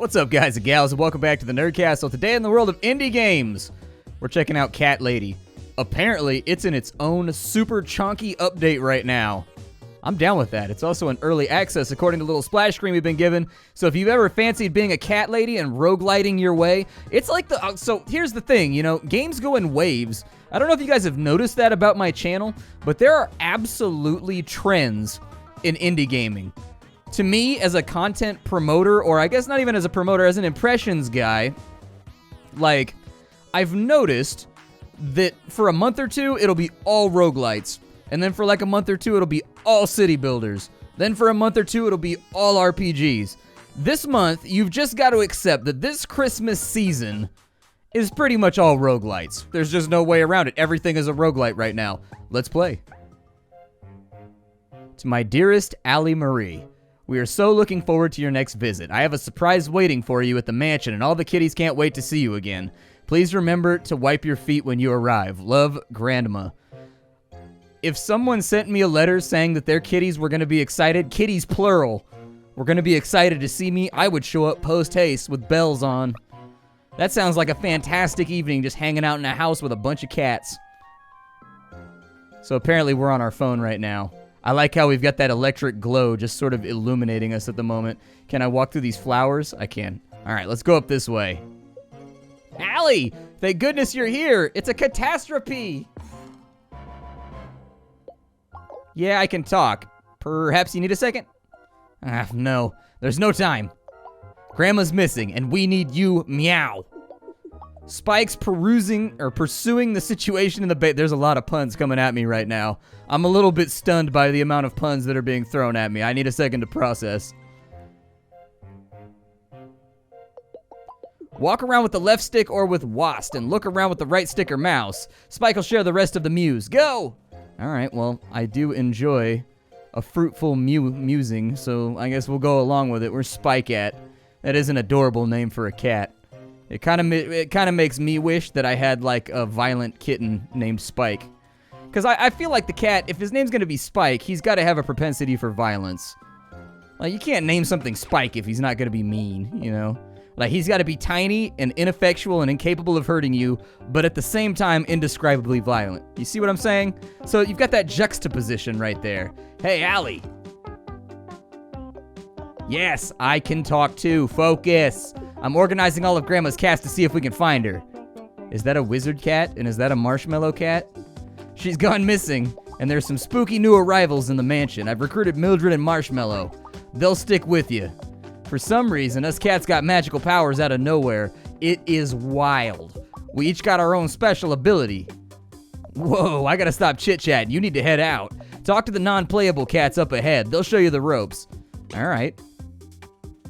What's up, guys and gals, and welcome back to the Nerdcastle. Today in the world of indie games, we're checking out Cat Lady. Apparently, it's in its own super chunky update right now. I'm down with that. It's also in early access, according to the little splash screen we've been given. So if you've ever fancied being a cat lady and rogueliting your way, it's like the... so here's the thing, you know, games go in waves. I don't know if you guys have noticed that about my channel, but there are absolutely trends in indie gaming. To me, as a content promoter, or I guess not even as a promoter, as an impressions guy, like, I've noticed that for a month or two, it'll be all roguelites. And then for like a month or two, it'll be all city builders. Then for a month or two, it'll be all RPGs. This month, you've just got to accept that this Christmas season is pretty much all roguelites. There's just no way around it. Everything is a roguelite right now. Let's play. To my dearest Allie Marie, we are so looking forward to your next visit. I have a surprise waiting for you at the mansion, and all the kitties can't wait to see you again. Please remember to wipe your feet when you arrive. Love, Grandma. If someone sent me a letter saying that their kitties were going to be excited, kitties plural, were going to be excited to see me, I would show up post-haste with bells on. That sounds like a fantastic evening just hanging out in a house with a bunch of cats. So apparently we're on our phone right now. I like how we've got that electric glow just sort of illuminating us at the moment. Can I walk through these flowers? I can. All right, let's go up this way. Allie, thank goodness you're here. It's a catastrophe. Yeah, I can talk. Perhaps you need a second? No, there's no time. Grandma's missing, and we need you, meow. Spike's pursuing the situation in the bay. There's a lot of puns coming at me right now. I'm a little bit stunned by the amount of puns that are being thrown at me. I need a second to process. Walk around with the left stick or with WASD, and look around with the right stick or mouse. Spike will share the rest of the muse. Go! Alright, well, I do enjoy a fruitful musing, so I guess we'll go along with it. Where's Spike at? That is an adorable name for a cat. It kind of makes me wish that I had, like, a violent kitten named Spike. Because I feel like the cat, if his name's going to be Spike, he's got to have a propensity for violence. Like, you can't name something Spike if he's not going to be mean, you know? Like, he's got to be tiny and ineffectual and incapable of hurting you, but at the same time, indescribably violent. You see what I'm saying? So you've got that juxtaposition right there. Hey, Allie. Yes, I can talk too. Focus. I'm organizing all of Grandma's cats to see if we can find her. Is that a wizard cat? And is that a marshmallow cat? She's gone missing, and there's some spooky new arrivals in the mansion. I've recruited Mildred and Marshmallow. They'll stick with you. For some reason, us cats got magical powers out of nowhere. It is wild. We each got our own special ability. Whoa, I gotta stop chit-chatting. You need to head out. Talk to the non-playable cats up ahead. They'll show you the ropes. All right.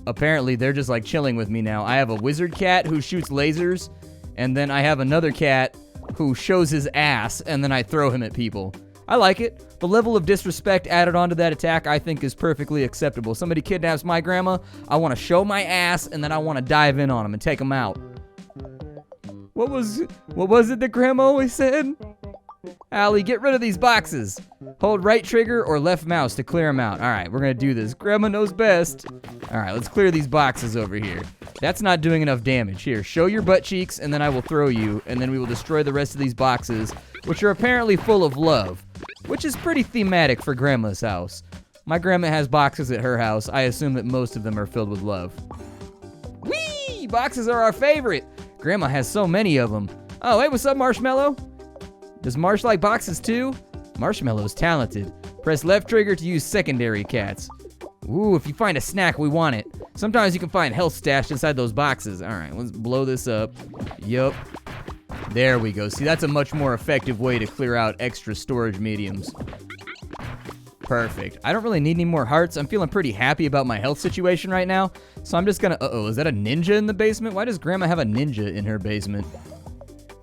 Apparently, they're just like chilling with me now. I have a wizard cat who shoots lasers, and then I have another cat who shows his ass, and then I throw him at people. I like it. The level of disrespect added onto that attack, I think, is perfectly acceptable. Somebody kidnaps my grandma, I want to show my ass, and then I want to dive in on them and take them out. What was it that Grandma always said? Allie, get rid of these boxes. Hold right trigger or left mouse to clear them out. All right, we're going to do this. Grandma knows best. All right, let's clear these boxes over here. That's not doing enough damage. Here, show your butt cheeks, and then I will throw you, and then we will destroy the rest of these boxes, which are apparently full of love, which is pretty thematic for Grandma's house. My grandma has boxes at her house. I assume that most of them are filled with love. Whee! Boxes are our favorite. Grandma has so many of them. Oh, hey, what's up, Marshmallow? Does Marsh like boxes too? Marshmallow's talented. Press left trigger to use secondary cats. Ooh, if you find a snack, we want it. Sometimes you can find health stashed inside those boxes. All right, let's blow this up. Yup. There we go. See, that's a much more effective way to clear out extra storage mediums. Perfect. I don't really need any more hearts. I'm feeling pretty happy about my health situation right now. So I'm just gonna... Uh-oh, is that a ninja in the basement? Why does Grandma have a ninja in her basement?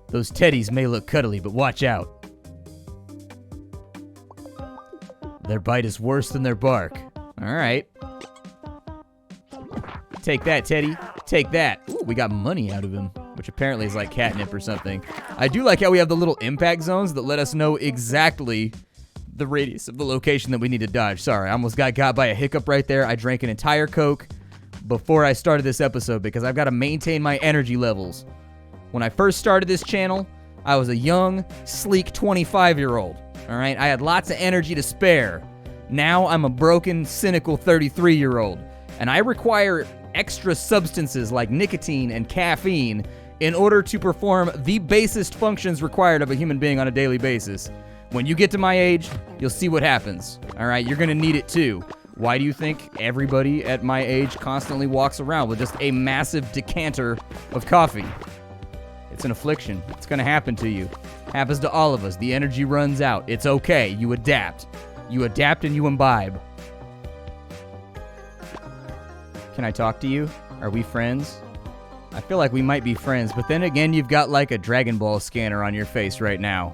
Those teddies may look cuddly, but watch out. Their bite is worse than their bark. All right. Take that, Teddy. Take that. Ooh, we got money out of him, which apparently is like catnip or something. I do like how we have the little impact zones that let us know exactly the radius of the location that we need to dodge. Sorry, I almost got by a hiccup right there. I drank an entire Coke, before I started this episode because I've got to maintain my energy levels. When I first started this channel, I was a young, sleek 25-year-old. All right, I had lots of energy to spare. Now I'm a broken, cynical 33-year-old, and I require extra substances like nicotine and caffeine in order to perform the basest functions required of a human being on a daily basis. When you get to my age, you'll see what happens. All right, you're gonna need it too. Why do you think everybody at my age constantly walks around with just a massive decanter of coffee? It's an affliction. It's gonna happen to you. Happens to all of us. The energy runs out. It's okay. You adapt. You adapt and you imbibe. Can I talk to you? Are we friends? I feel like we might be friends, but then again, you've got like a Dragon Ball scanner on your face right now.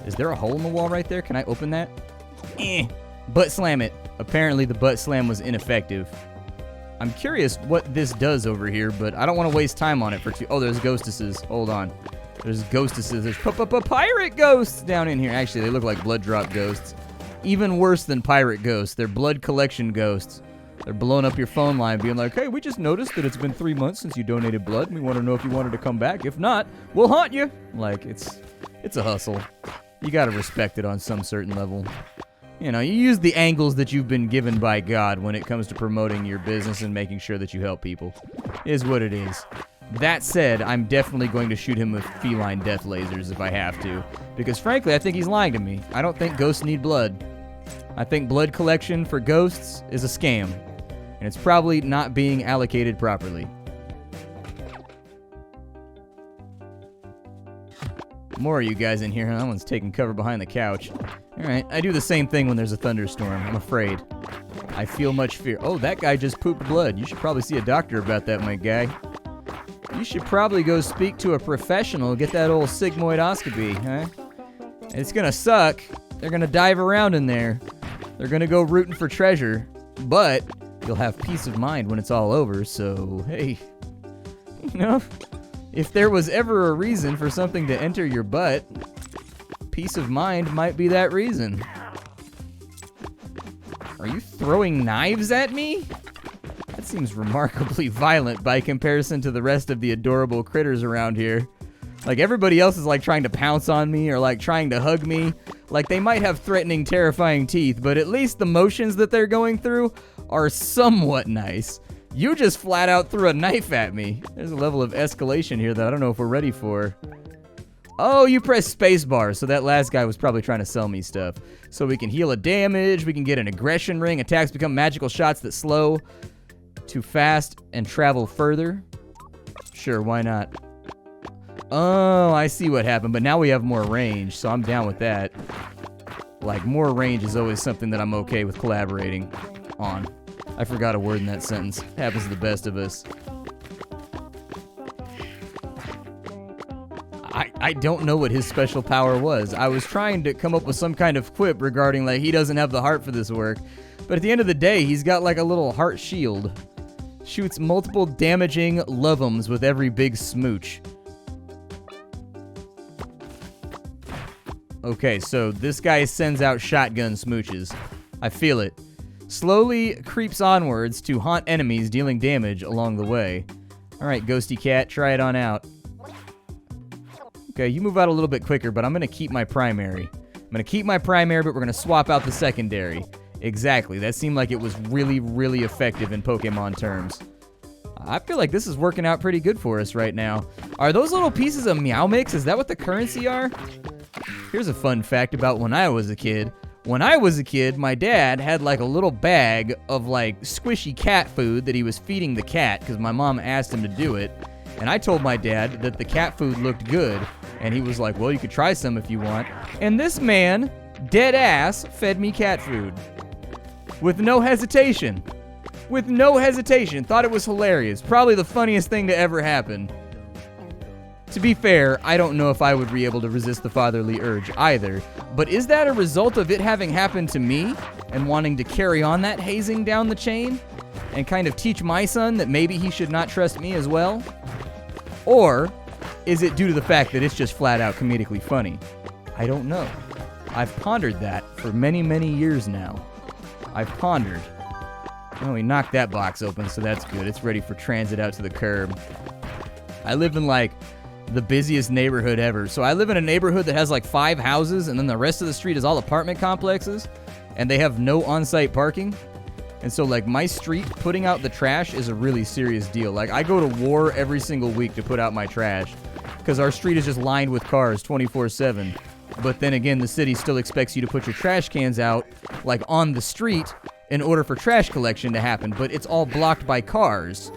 Is there a hole in the wall right there? Can I open that? Butt slam it. Apparently the butt slam was ineffective. I'm curious what this does over here, but I don't want to waste time on it for too... Oh, there's ghostesses. Hold on. There's ghostesses. There's pirate ghosts down in here. Actually, they look like blood drop ghosts. Even worse than pirate ghosts. They're blood collection ghosts. They're blowing up your phone line being like, hey, we just noticed that it's been 3 months since you donated blood. We want to know if you wanted to come back. If not, we'll haunt you. Like, it's a hustle. You got to respect it on some certain level. You know, you use the angles that you've been given by God when it comes to promoting your business and making sure that you help people. Is what it is. That said, I'm definitely going to shoot him with feline death lasers if I have to. Because frankly, I think he's lying to me. I don't think ghosts need blood. I think blood collection for ghosts is a scam. And it's probably not being allocated properly. More of you guys in here. That one's taking cover behind the couch. Alright, I do the same thing when there's a thunderstorm. I'm afraid. I feel much fear. Oh, that guy just pooped blood. You should probably see a doctor about that, my guy. You should probably go speak to a professional, get that old sigmoidoscopy, huh? It's gonna suck. They're gonna dive around in there. They're gonna go rooting for treasure. But you'll have peace of mind when it's all over, so, hey. You know, if there was ever a reason for something to enter your butt, peace of mind might be that reason. Are you throwing knives at me? That seems remarkably violent by comparison to the rest of the adorable critters around here. Like, everybody else is like trying to pounce on me or like trying to hug me. Like, they might have threatening, terrifying teeth, but at least the motions that they're going through are somewhat nice. You just flat out threw a knife at me. There's a level of escalation here that I don't know if we're ready for. Oh, you press spacebar, so that last guy was probably trying to sell me stuff. So we can heal a damage, we can get an aggression ring, attacks become magical shots that slow too fast and travel further. Sure, why not? Oh, I see what happened, but now we have more range, so I'm down with that. Like, more range is always something that I'm okay with collaborating on. I forgot a word in that sentence. Happens to the best of us. I don't know what his special power was. I was trying to come up with some kind of quip regarding, like, he doesn't have the heart for this work. But at the end of the day, he's got, like, a little heart shield. Shoots multiple damaging loveums with every big smooch. Okay, so this guy sends out shotgun smooches. I feel it. Slowly creeps onwards to haunt enemies, dealing damage along the way. Alright, ghosty cat, try it on out. Okay, you move out a little bit quicker, but I'm going to keep my primary. I'm going to keep my primary, but we're going to swap out the secondary. Exactly, that seemed like it was really, really effective in Pokemon terms. I feel like this is working out pretty good for us right now. Are those little pieces of Meow Mix? Is that what the currency are? Here's a fun fact about when I was a kid. When I was a kid, my dad had like a little bag of like squishy cat food that he was feeding the cat because my mom asked him to do it. And I told my dad that the cat food looked good. And he was like, well, you could try some if you want. And this man, dead ass, fed me cat food. With no hesitation. With no hesitation. Thought it was hilarious. Probably the funniest thing to ever happen. To be fair, I don't know if I would be able to resist the fatherly urge either. But is that a result of it having happened to me and wanting to carry on that hazing down the chain? And kind of teach my son that maybe he should not trust me as well? Or is it due to the fact that it's just flat out comedically funny? I don't know. I've pondered that for many, many years now. I've pondered. Oh, we knocked that box open, so that's good. It's ready for transit out to the curb. I live in, like, the busiest neighborhood ever. So I live in a neighborhood that has, like, 5 houses, and then the rest of the street is all apartment complexes, and they have no on-site parking. And so, like, my street, putting out the trash is a really serious deal. Like, I go to war every single week to put out my trash because our street is just lined with cars 24/7. But then again, the city still expects you to put your trash cans out, like, on the street in order for trash collection to happen. But it's all blocked by cars.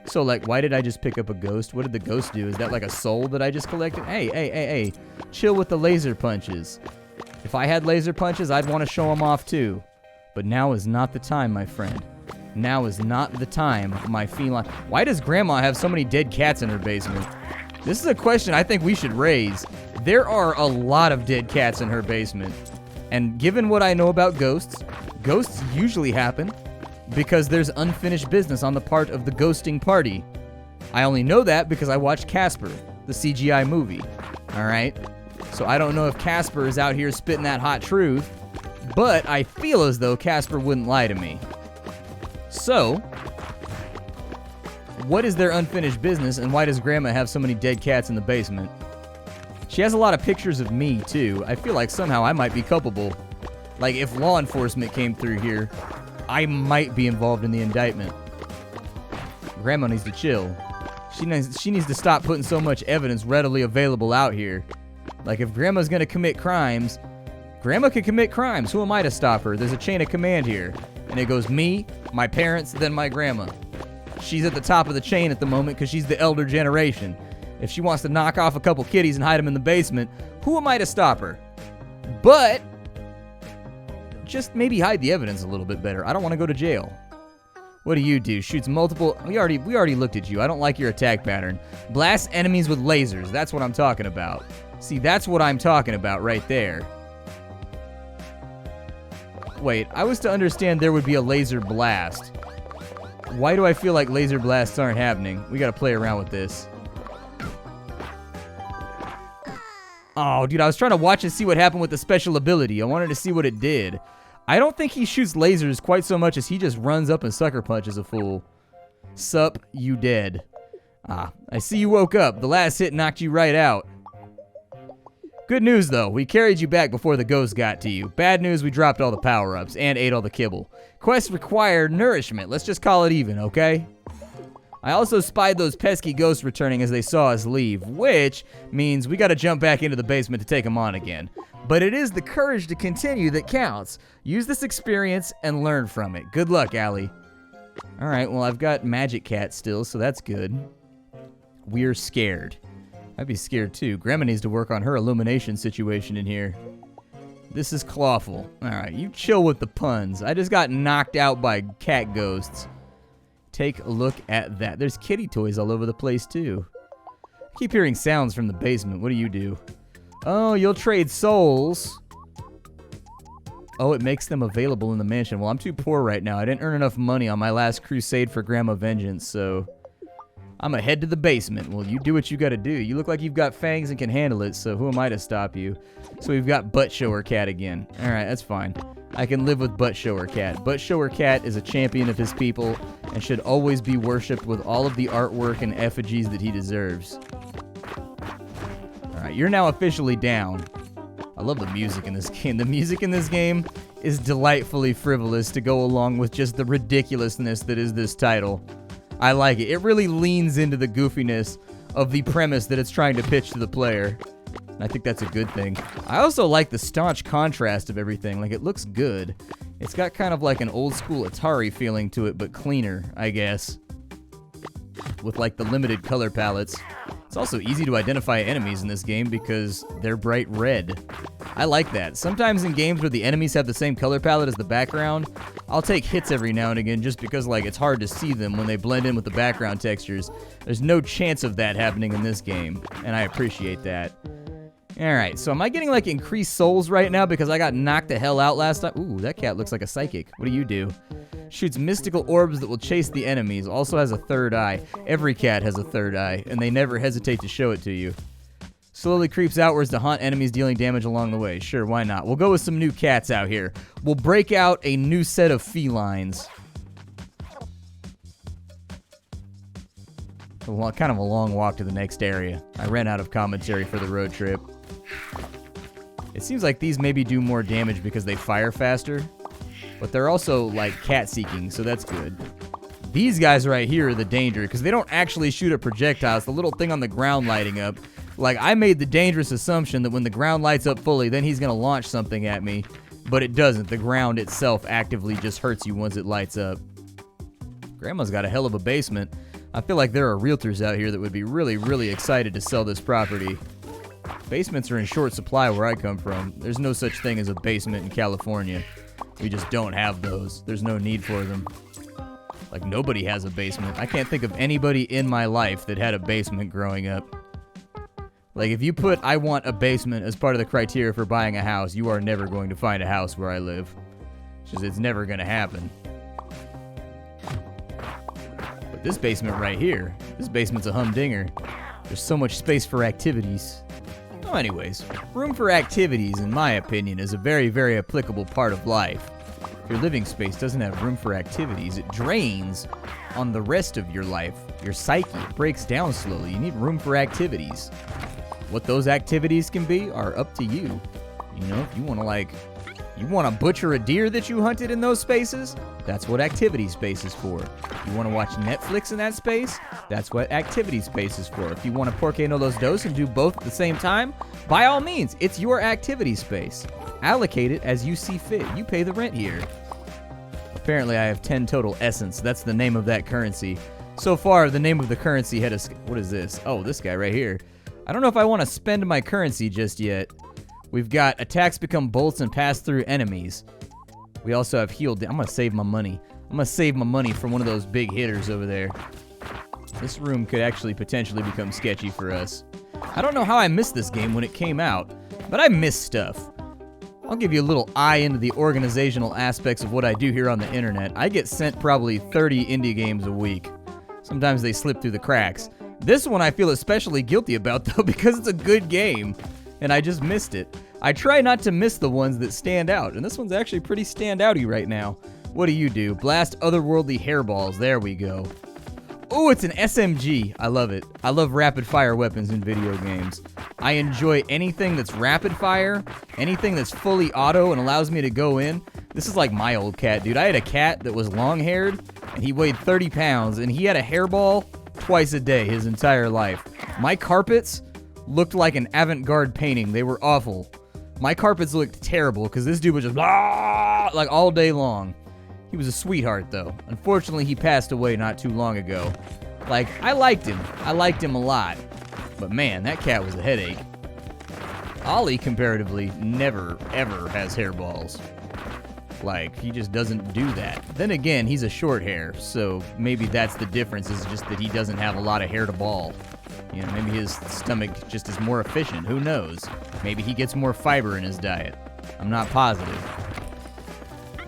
So, like, why did I just pick up a ghost? What did the ghost do? Is that, like, a soul that I just collected? Hey. Chill with the laser punches. If I had laser punches, I'd want to show them off, too. But now is not the time, my friend. Now is not the time, my feline. Why does Grandma have so many dead cats in her basement? This is a question I think we should raise. There are a lot of dead cats in her basement. And given what I know about ghosts, ghosts usually happen because there's unfinished business on the part of the ghosting party. I only know that because I watched Casper, the CGI movie. Alright? So I don't know if Casper is out here spitting that hot truth, but I feel as though Casper wouldn't lie to me. So, what is their unfinished business, and why does Grandma have so many dead cats in the basement? She has a lot of pictures of me, too. I feel like somehow I might be culpable. Like, if law enforcement came through here, I might be involved in the indictment. Grandma needs to chill. She needs to stop putting so much evidence readily available out here. Like, if Grandma's gonna commit crimes, Grandma can commit crimes. Who am I to stop her? There's a chain of command here. And it goes me, my parents, then my grandma. She's at the top of the chain at the moment because she's the elder generation. If she wants to knock off a couple kitties and hide them in the basement, who am I to stop her? But just maybe hide the evidence a little bit better. I don't want to go to jail. What do you do? Shoots multiple... We already looked at you. I don't like your attack pattern. Blast enemies with lasers. That's what I'm talking about. See, that's what I'm talking about right there. Wait, I was to understand there would be a laser blast. Why do I feel like laser blasts aren't happening? We gotta play around with this. Oh, dude, I was trying to watch and see what happened with the special ability. I wanted to see what it did. I don't think he shoots lasers quite so much as he just runs up and sucker punches a fool. Sup, you dead. Ah, I see you woke up. The last hit knocked you right out. Good news, though. We carried you back before the ghost got to you. Bad news, we dropped all the power-ups and ate all the kibble. Quest required nourishment. Let's just call it even, okay? I also spied those pesky ghosts returning as they saw us leave, which means we gotta jump back into the basement to take them on again. But it is the courage to continue that counts. Use this experience and learn from it. Good luck, Allie. Alright, well, I've got Magic Cat still, so that's good. We're scared. I'd be scared too. Grandma needs to work on her illumination situation in here. This is clawful. Alright, you chill with the puns. I just got knocked out by cat ghosts. Take a look at that. There's kitty toys all over the place too. I keep hearing sounds from the basement. What do you do? Oh, you'll trade souls. Oh, it makes them available in the mansion. Well, I'm too poor right now. I didn't earn enough money on my last crusade for Grandma Vengeance, so I'm gonna head to the basement. Well, you do what you gotta do. You look like you've got fangs and can handle it, so who am I to stop you? So we've got Butt Shower Cat again. Alright, that's fine. I can live with Butt Shower Cat. Butt Shower Cat is a champion of his people and should always be worshipped with all of the artwork and effigies that he deserves. Alright, you're now officially down. I love the music in this game. The music in this game is delightfully frivolous to go along with just the ridiculousness that is this title. I like it. It really leans into the goofiness of the premise that it's trying to pitch to the player. And I think that's a good thing. I also like the staunch contrast of everything. Like, it looks good. It's got kind of like an old school Atari feeling to it, but cleaner, I guess. With like the limited color palettes. It's also easy to identify enemies in this game because they're bright red. I like that. Sometimes in games where the enemies have the same color palette as the background, I'll take hits every now and again just because, like, it's hard to see them when they blend in with the background textures. There's no chance of that happening in this game, and I appreciate that. Alright, so am I getting, like, increased souls right now because I got knocked the hell out last time? Ooh, that cat looks like a psychic. What do you do? Shoots mystical orbs that will chase the enemies. Also has a third eye. Every cat has a third eye, and they never hesitate to show it to you. Slowly creeps outwards to haunt enemies, dealing damage along the way. Sure, why not? We'll go with some new cats out here. We'll break out a new set of felines. Kind of a long walk to the next area. I ran out of commentary for the road trip. It seems like these maybe do more damage because they fire faster, but they're also like cat seeking, so that's good. These guys right here are the danger because they don't actually shoot at projectiles. The little thing on the ground lighting up. Like, I made the dangerous assumption that when the ground lights up fully, then he's going to launch something at me, but it doesn't. The ground itself actively just hurts you once it lights up. Grandma's got a hell of a basement. I feel like there are realtors out here that would be really, really excited to sell this property. Basements are in short supply where I come from. There's no such thing as a basement in California. We just don't have those. There's no need for them. Like, nobody has a basement. I can't think of anybody in my life that had a basement growing up. Like, if you put I want a basement as part of the criteria for buying a house, you are never going to find a house where I live. It's never going to happen. But this basement right here, this basement's a humdinger. There's so much space for activities. Oh, anyways, room for activities, in my opinion, is a very, very applicable part of life. If your living space doesn't have room for activities, it drains on the rest of your life. Your psyche breaks down slowly. You need room for activities. What those activities can be are up to you. You know, if you want to butcher a deer that you hunted in those spaces, that's what activity space is for. You want to watch Netflix in that space, that's what activity space is for. If you want to Porque no los dos and do both at the same time, by all means, it's your activity space. Allocate it as you see fit. You pay the rent here. Apparently, I have 10 total essence. That's the name of that currency. So far, the name of the currency had a... What is this? Oh, this guy right here. I don't know if I want to spend my currency just yet. We've got attacks become bolts and pass through enemies. We also have healed. I'm going to save my money. I'm going to save my money from one of those big hitters over there. This room could actually potentially become sketchy for us. I don't know how I missed this game when it came out, but I missed stuff. I'll give you a little eye into the organizational aspects of what I do here on the internet. I get sent probably 30 indie games a week. Sometimes they slip through the cracks. This one I feel especially guilty about, though, because it's a good game, and I just missed it. I try not to miss the ones that stand out, and this one's actually pretty standouty right now. What do? Blast otherworldly hairballs. There we go. Oh, it's an SMG. I love it. I love rapid-fire weapons in video games. I enjoy anything that's rapid-fire, anything that's fully auto and allows me to go in. This is like my old cat, dude. I had a cat that was long-haired, and he weighed 30 pounds, and he had a hairball twice a day his entire life. My carpets looked like an avant-garde painting. They were awful. My carpets looked terrible because this dude was just blah, like all day long. He was a sweetheart, though. Unfortunately, he passed away not too long ago. Like, I liked him. I liked him a lot. But man, that cat was a headache. Allie, comparatively, never, ever has hairballs. Like, he just doesn't do that. Then again, he's a short hair, so maybe that's the difference, is just that he doesn't have a lot of hair to ball. You know, maybe his stomach just is more efficient. Who knows? Maybe he gets more fiber in his diet. I'm not positive.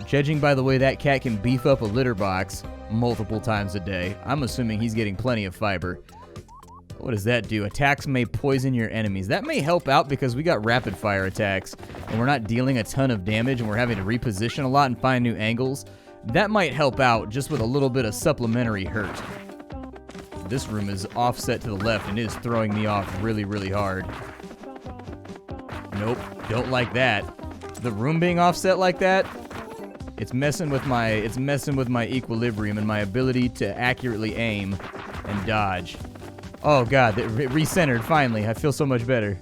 Judging by the way that cat can beef up a litter box multiple times a day, I'm assuming he's getting plenty of fiber. What does that do? Attacks may poison your enemies. That may help out because we got rapid fire attacks and we're not dealing a ton of damage and we're having to reposition a lot and find new angles. That might help out just with a little bit of supplementary hurt. This room is offset to the left and it is throwing me off really, really hard. Nope, don't like that. The room being offset like that, it's messing with my equilibrium and my ability to accurately aim and dodge. Oh god, it recentered finally. I feel so much better.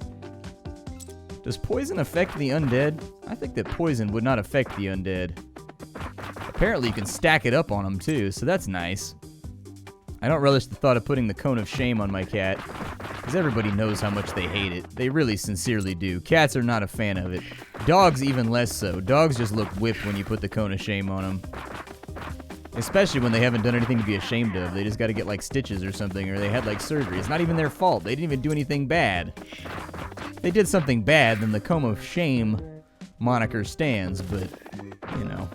Does poison affect the undead? I think that poison would not affect the undead. Apparently you can stack it up on them too, so that's nice. I don't relish the thought of putting the cone of shame on my cat, because everybody knows how much they hate it. They really sincerely do. Cats are not a fan of it. Dogs even less so. Dogs just look whipped when you put the cone of shame on them. Especially when they haven't done anything to be ashamed of. They just got to get like stitches or something, or they had like surgery. It's not even their fault. They didn't even do anything bad. If they did something bad, then the cone of shame moniker stands, but, you know.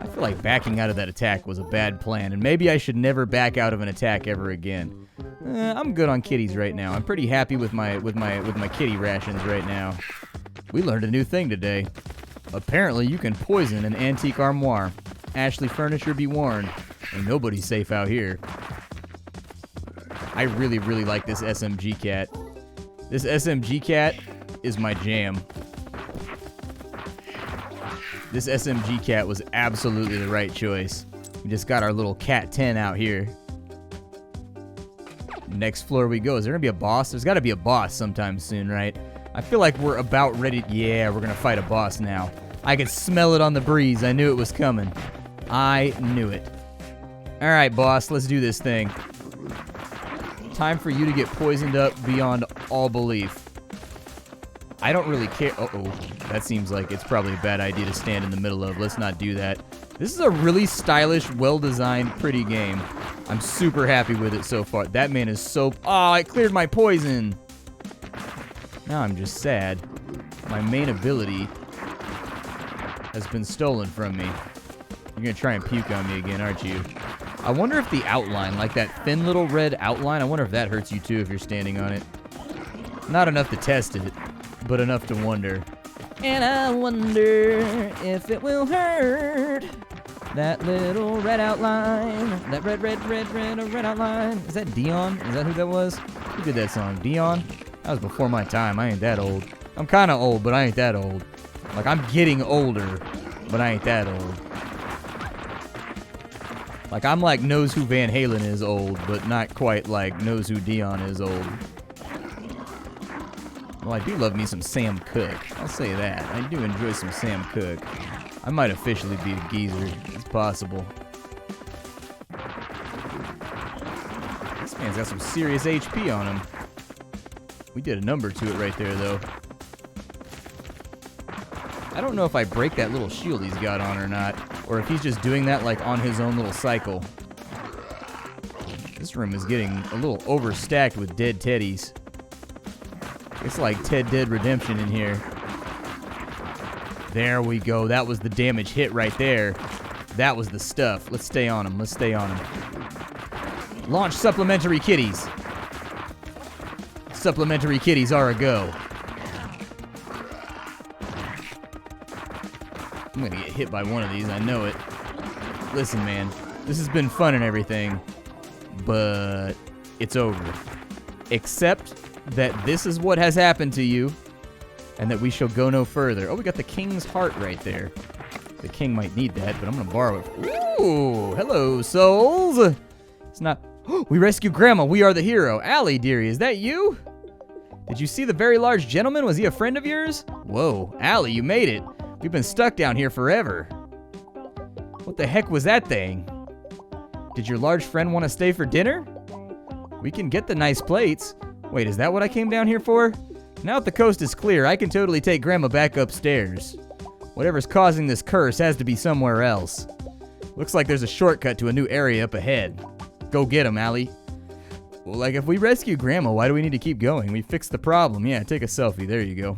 I feel like backing out of that attack was a bad plan, and maybe I should never back out of an attack ever again. I'm good on kitties right now. I'm pretty happy with my kitty rations right now. We learned a new thing today. Apparently, you can poison an antique armoire. Ashley Furniture be warned. Ain't nobody safe out here. I really, really like this SMG cat. This SMG cat is my jam. This SMG cat was absolutely the right choice. We just got our little cat 10 out here. Next floor we go. Is there gonna be a boss? There's gotta be a boss sometime soon, right? I feel like we're about ready. Yeah, we're gonna fight a boss now. I could smell it on the breeze. I knew it was coming. I knew it. All right, boss, let's do this thing. Time for you to get poisoned up beyond all belief. I don't really care. Uh-oh. That seems like it's probably a bad idea to stand in the middle of. Let's not do that. This is a really stylish, well-designed, pretty game. I'm super happy with it so far. That man is so... Oh, it cleared my poison. Now I'm just sad. My main ability has been stolen from me. You're going to try and puke on me again, aren't you? I wonder if the outline, like that thin little red outline, I wonder if that hurts you too if you're standing on it. Not enough to test it, but enough to wonder. And I wonder if it will hurt. That little red outline. That red outline. Is that Dion? Is that who that was? Who did that song? Dion? That was before my time. I ain't that old. I'm kind of old, but I ain't that old. Like, I'm getting older, but I ain't that old. Like, I'm like knows who Van Halen is old, but not quite like knows who Dion is old. Well, I do love me some Sam Cooke. I'll say that. I do enjoy some Sam Cooke. I might officially be a geezer. It's possible. This man's got some serious HP on him. We did a number to it right there, though. I don't know if I break that little shield he's got on or not, or if he's just doing that like on his own little cycle. This room is getting a little overstacked with dead teddies. It's like Ted Dead Redemption in here. There we go. That was the damage hit right there. That was the stuff. Let's stay on him. Let's stay on him. Launch supplementary kitties. Supplementary kitties are a go. I'm gonna get hit by one of these. I know it. Listen, man. This has been fun and everything, but it's over. Except that this is what has happened to you, and that we shall go no further. Oh, we got the king's heart right there. The king might need that, but I'm gonna borrow it. Ooh, hello, souls. It's not... We rescued Grandma. We are the hero. Allie, dearie, is that you? Did you see the very large gentleman? Was he a friend of yours? Whoa, Allie, you made it. We've been stuck down here forever. What the heck was that thing? Did your large friend want to stay for dinner? We can get the nice plates. Wait, is that what I came down here for? Now that the coast is clear, I can totally take Grandma back upstairs. Whatever's causing this curse has to be somewhere else. Looks like there's a shortcut to a new area up ahead. Go get him, Allie. Well, like, if we rescue Grandma, why do we need to keep going? We fixed the problem. Yeah, take a selfie. There you go.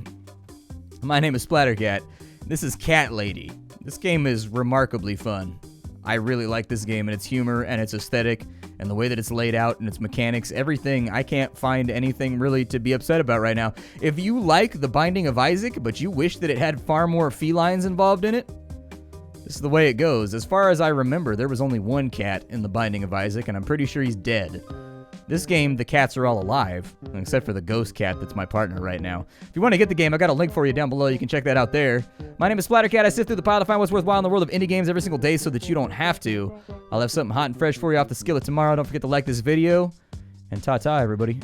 My name is Splattercat. This is Cat Lady. This game is remarkably fun. I really like this game and its humor and its aesthetic and the way that it's laid out and its mechanics. Everything. I can't find anything really to be upset about right now. If you like The Binding of Isaac, but you wish that it had far more felines involved in it, this is the way it goes. As far as I remember, there was only one cat in The Binding of Isaac, and I'm pretty sure he's dead. This game, the cats are all alive, except for the ghost cat that's my partner right now. If you want to get the game, I got a link for you down below. You can check that out there. My name is Splattercat. I sift through the pile to find what's worthwhile in the world of indie games every single day so that you don't have to. I'll have something hot and fresh for you off the skillet tomorrow. Don't forget to like this video, and ta-ta, everybody.